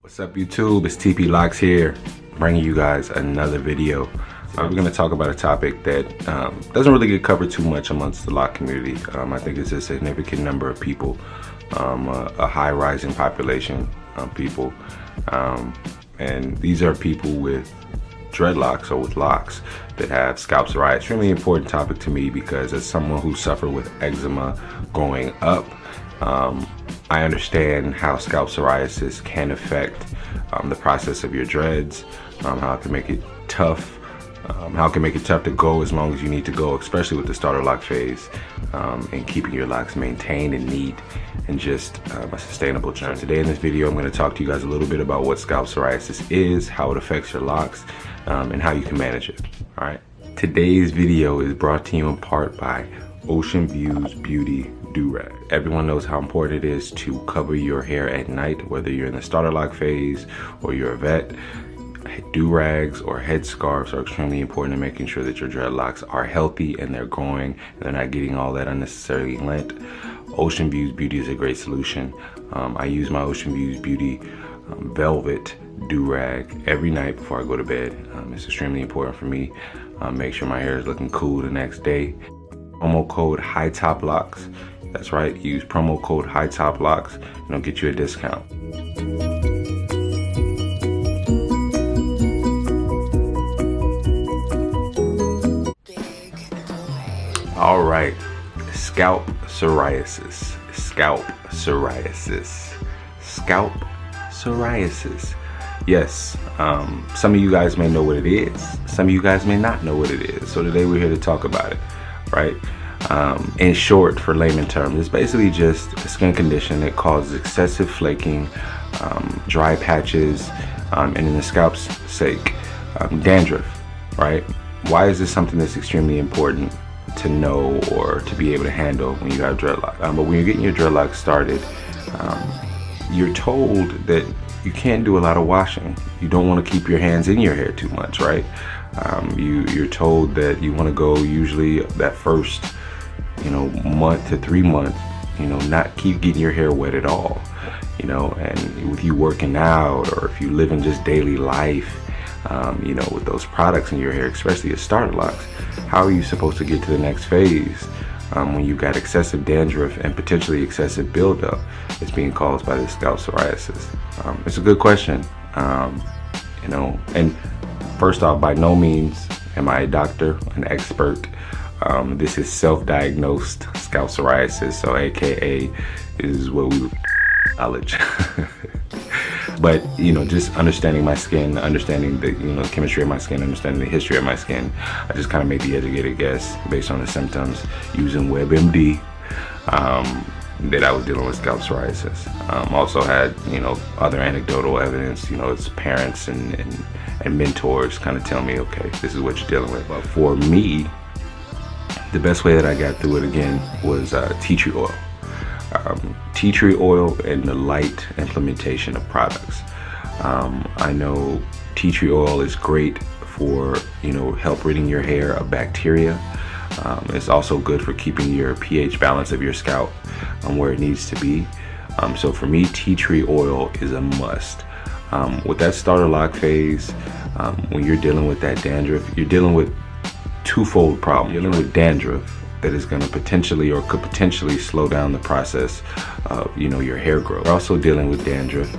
What's up YouTube, it's TP Locks here, bringing you guys another video. We're going to talk about a topic that doesn't really get covered too much amongst the lock community. I think it's a significant number of people, a high rising population of people, and these are people with dreadlocks or with locks that have scalp psoriasis. Extremely important topic to me because as someone who suffered with eczema growing up, I understand how scalp psoriasis can affect the process of your dreads, how it can make it tough, how it can make it tough to go as long as you need to go, especially with the starter lock phase, and keeping your locks maintained and neat and just a sustainable journey. Today in this video, I'm going to talk to you guys a little bit about what scalp psoriasis is, how it affects your locks, and how you can manage it. All right. Today's video is brought to you in part by Ocean Views Beauty Do-Rag. Everyone knows how important it is to cover your hair at night, whether you're in the starter lock phase or you're a vet. Do-rags or head scarves are extremely important in making sure that your dreadlocks are healthy and they're growing and they're not getting all that unnecessarily lint. Ocean Views Beauty is a great solution. I use my Ocean Views Beauty velvet do-rag every night before I go to bed. It's extremely important for me. Make sure my hair is looking cool the next day. Promo code HIGHTOPLOCKS. That's right, use promo code HIGHTOPLOCKS and it'll get you a discount. All right, scalp psoriasis, scalp psoriasis, scalp psoriasis. Yes, some of you guys may know what it is. Some of you guys may not know what it is. So today we're here to talk about it, right? In short, for layman terms, it's basically just a skin condition that causes excessive flaking, dry patches, and in the scalp's sake, dandruff, right? Why is this something that's extremely important to know or to be able to handle when you have dreadlock? But when you're getting your dreadlocks started, you're told that you can't do a lot of washing. You don't want to keep your hands in your hair too much, right? You're told that you want to go usually that first, month to 3 months, not keep getting your hair wet at all, and with you working out or if you live in just daily life, with those products in your hair, especially your starter locks, how are you supposed to get to the next phase when you've got excessive dandruff and potentially excessive buildup that's being caused by this scalp psoriasis? It's a good question, and first off, by no means am I a doctor, an expert. This is self-diagnosed scalp psoriasis, so AKA is what we would knowledge. But just understanding my skin, understanding the chemistry of my skin, understanding the history of my skin, I just kind of made the educated guess based on the symptoms using WebMD that I was dealing with scalp psoriasis. Also had other anecdotal evidence, it's parents and mentors kind of tell me, okay, this is what you're dealing with. But for me, the best way that I got through it again was tea tree oil. Tea tree oil and the light implementation of products. I know tea tree oil is great for help ridding your hair of bacteria. It's also good for keeping your pH balance of your scalp where it needs to be. So for me, tea tree oil is a must. With that starter lock phase, when you're dealing with that dandruff, you're dealing with twofold problem. You're dealing with dandruff that is going to potentially or could potentially slow down the process of your hair growth. You're also dealing with dandruff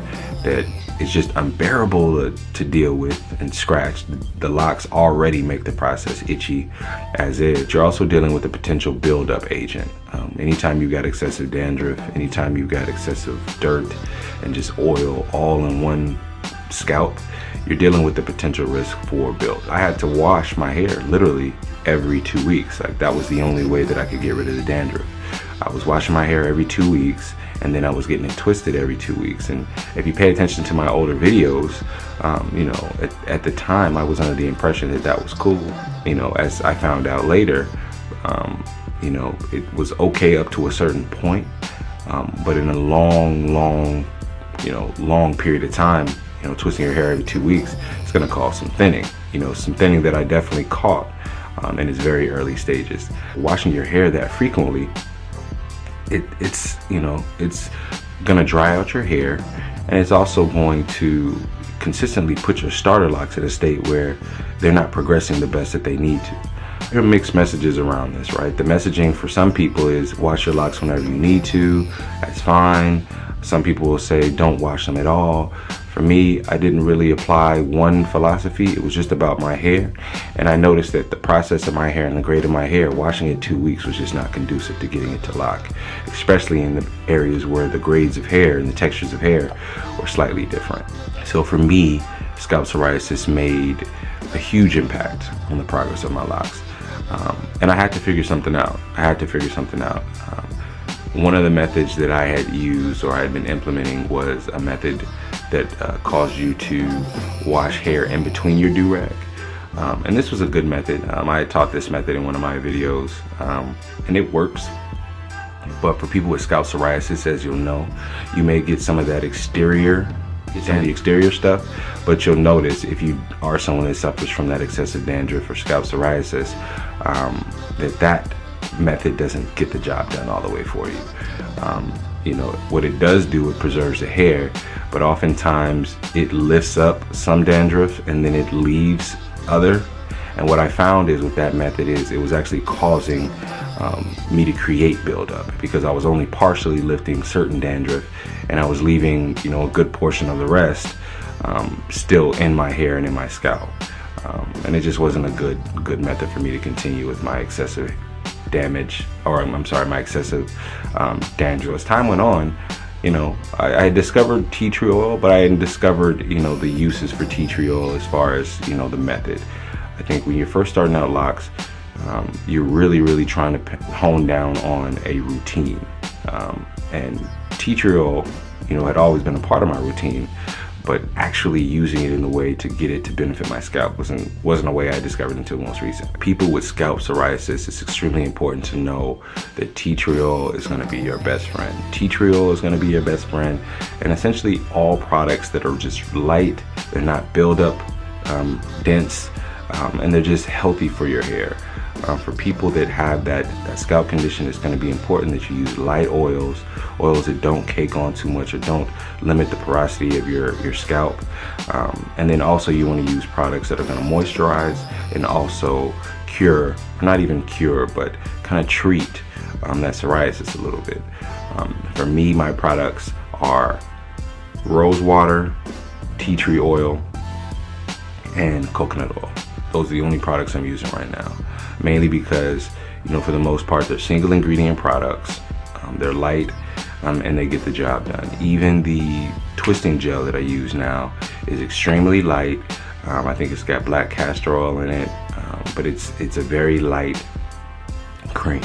that is just unbearable to deal with and scratch. The locks already make the process itchy as is. You're also dealing with a potential buildup agent. Anytime you got excessive dandruff, anytime you got excessive dirt and just oil all in one scalp, you're dealing with the potential risk for build. I had to wash my hair literally every 2 weeks. Like, that was the only way that I could get rid of the dandruff. I was washing my hair every 2 weeks, and then I was getting it twisted every 2 weeks. And if you pay attention to my older videos, at the time I was under the impression that that was cool. As I found out later, it was okay up to a certain point, but in a long period of time, twisting your hair every 2 weeks, it's going to cause some thinning. Some thinning that I definitely caught in its very early stages. Washing your hair that frequently, it's gonna dry out your hair and it's also going to consistently put your starter locks in a state where they're not progressing the best that they need to. There are mixed messages around this, right? The messaging for some people is wash your locks whenever you need to. That's fine. Some people will say don't wash them at all. For me, I didn't really apply one philosophy. It was just about my hair. And I noticed that the process of my hair and the grade of my hair, washing it 2 weeks was just not conducive to getting it to lock, especially in the areas where the grades of hair and the textures of hair were slightly different. So for me, scalp psoriasis made a huge impact on the progress of my locks. And I had to figure something out. One of the methods that I had used or I had been implementing was a method that caused you to wash hair in between your do-rag. And this was a good method. I had taught this method in one of my videos, and it works. But for people with scalp psoriasis, as you'll know, you may get some of that exterior stuff, but you'll notice if you are someone that suffers from that excessive dandruff or scalp psoriasis, that method doesn't get the job done all the way for you. You know, what it does do, it preserves the hair, but oftentimes it lifts up some dandruff and then it leaves other. And what I found is with that method is it was actually causing me to create buildup, because I was only partially lifting certain dandruff and I was leaving, you know, a good portion of the rest still in my hair and in my scalp. And it just wasn't a good method for me to continue with my excessive damage, or I'm sorry, my excessive dandruff. As time went on, you know, I had discovered tea tree oil, but I hadn't discovered, you know, the uses for tea tree oil as far as, you know, the method. I think when you're first starting out locks, you're really trying to hone down on a routine. And tea tree oil, you know, had always been a part of my routine, but actually using it in a way to get it to benefit my scalp wasn't a way I discovered until most recent. People with scalp psoriasis, it's extremely important to know that tea tree oil is going to be your best friend. Tea tree oil is going to be your best friend, and essentially all products that are just light, they're not buildup, dense, and they're just healthy for your hair. For people that have that scalp condition, it's going to be important that you use light oils that don't cake on too much or don't limit the porosity of your scalp. And then also you want to use products that are going to moisturize and also cure, or not even cure, but kind of treat that psoriasis a little bit. For me, my products are rose water, tea tree oil, and coconut oil. Those are the only products I'm using right now, mainly because, you know, for the most part, they're single ingredient products. They're light, and they get the job done. Even the twisting gel that I use now is extremely light. I think it's got black castor oil in it, but it's a very light cream.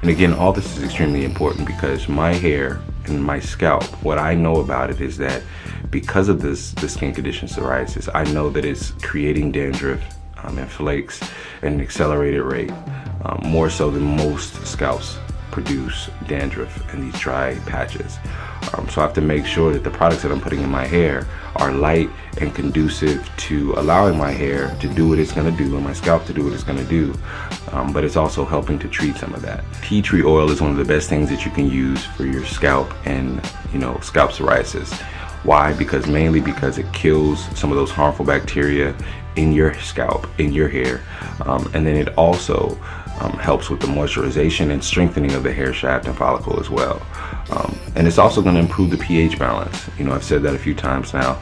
And again, all this is extremely important because my hair and my scalp, what I know about it is that because of the skin condition psoriasis, I know that it's creating dandruff and flakes at an accelerated rate, more so than most scalps produce dandruff and these dry patches. So I have to make sure that the products that I'm putting in my hair are light and conducive to allowing my hair to do what it's going to do and my scalp to do what it's going to do, but it's also helping to treat some of that. Tea tree oil is one of the best things that you can use for your scalp and, you know, scalp psoriasis. Why? Mainly because it kills some of those harmful bacteria in your scalp, in your hair, and then it also helps with the moisturization and strengthening of the hair shaft and follicle as well. And it's also going to improve the pH balance. You know, I've said that a few times now,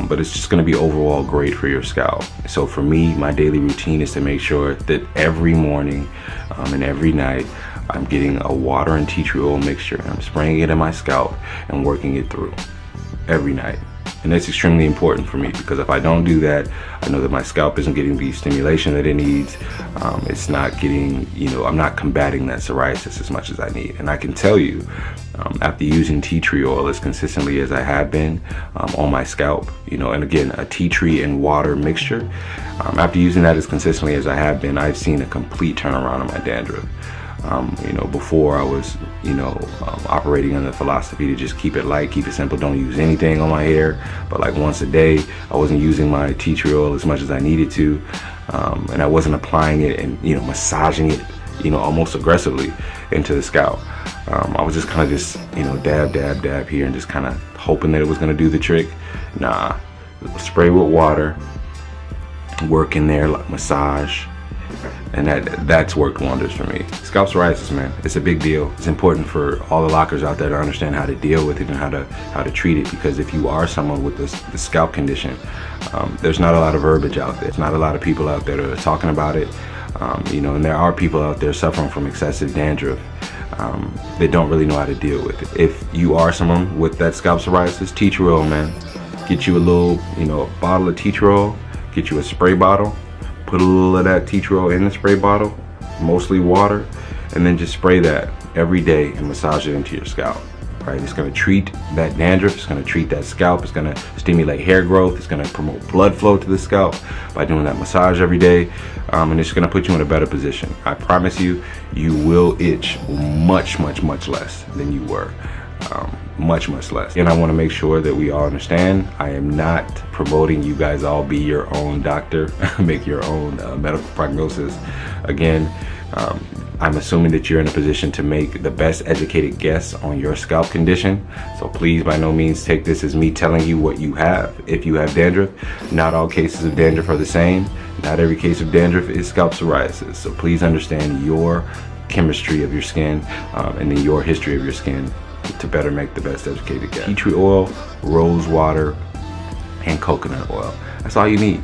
but it's just going to be overall great for your scalp. So for me, my daily routine is to make sure that every morning and every night I'm getting a water and tea tree oil mixture and I'm spraying it in my scalp and working it through every night. And that's extremely important for me because if I don't do that, I know that my scalp isn't getting the stimulation that it needs. It's not getting, you know, I'm not combating that psoriasis as much as I need. And I can tell you, after using tea tree oil as consistently as I have been on my scalp, you know, and again, a tea tree and water mixture, after using that as consistently as I have been, I've seen a complete turnaround on my dandruff. You know, before I was, you know, operating on the philosophy to just keep it light, keep it simple, don't use anything on my hair, but like once a day, I wasn't using my tea tree oil as much as I needed to, and I wasn't applying it and, you know, massaging it, you know, almost aggressively into the scalp. I was just kind of just, you know, dab, dab, dab here and just kind of hoping that it was going to do the trick. Nah, spray with water, work in there, like massage, and that's worked wonders for me. Scalp psoriasis, man, it's a big deal. It's important for all the lockers out there to understand how to deal with it and how to treat it, because if you are someone with the scalp condition, there's not a lot of verbiage out there. There's not a lot of people out there that are talking about it. You know, and there are people out there suffering from excessive dandruff. They don't really know how to deal with it. If you are someone with that scalp psoriasis, tea tree oil, man. Get you a little, you know, bottle of tea tree oil, get you a spray bottle, put a little of that tea tree oil in the spray bottle, mostly water, and then just spray that every day and massage it into your scalp. Right? It's gonna treat that dandruff, it's gonna treat that scalp, it's gonna stimulate hair growth, it's gonna promote blood flow to the scalp by doing that massage every day, and it's gonna put you in a better position. I promise you, you will itch much, much, much less than you were. Much, much less. And I wanna make sure that we all understand, I am not promoting you guys all be your own doctor, make your own medical prognosis. Again, I'm assuming that you're in a position to make the best educated guess on your scalp condition. So please, by no means, take this as me telling you what you have. If you have dandruff, not all cases of dandruff are the same. Not every case of dandruff is scalp psoriasis. So please understand your chemistry of your skin and then your history of your skin to better make the best educated guess. Tea tree oil, rose water, and coconut oil. That's all you need.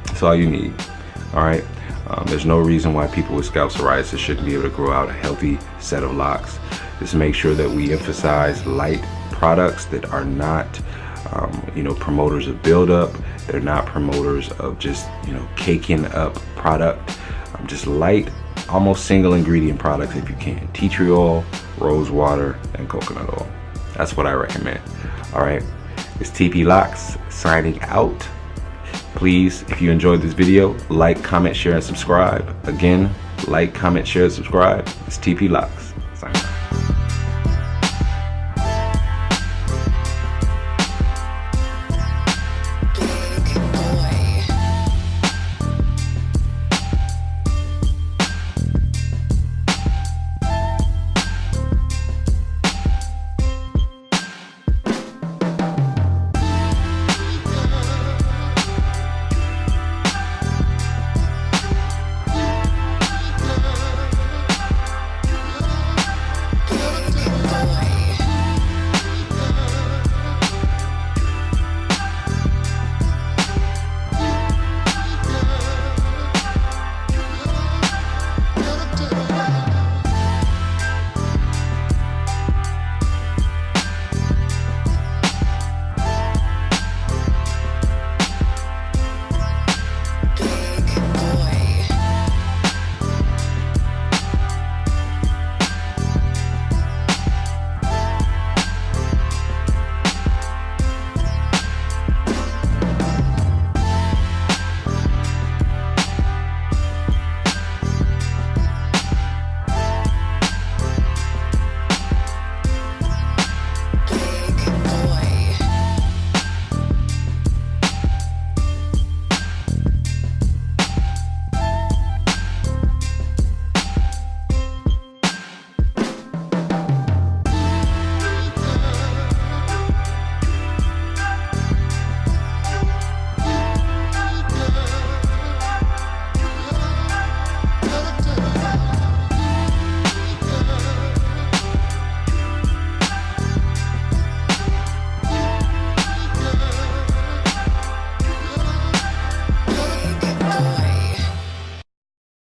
That's all you need. All right. There's no reason why people with scalp psoriasis shouldn't be able to grow out a healthy set of locks. Just make sure that we emphasize light products that are not, you know, promoters of buildup. They're not promoters of just, you know, caking up product. Just light, almost single ingredient products if you can. Tea tree oil, rose water, and coconut oil. That's what I recommend. All right, it's TP Locks signing out. Please, if you enjoyed this video, like, comment, share, and subscribe. Again, like, comment, share, and subscribe. It's TP Locks.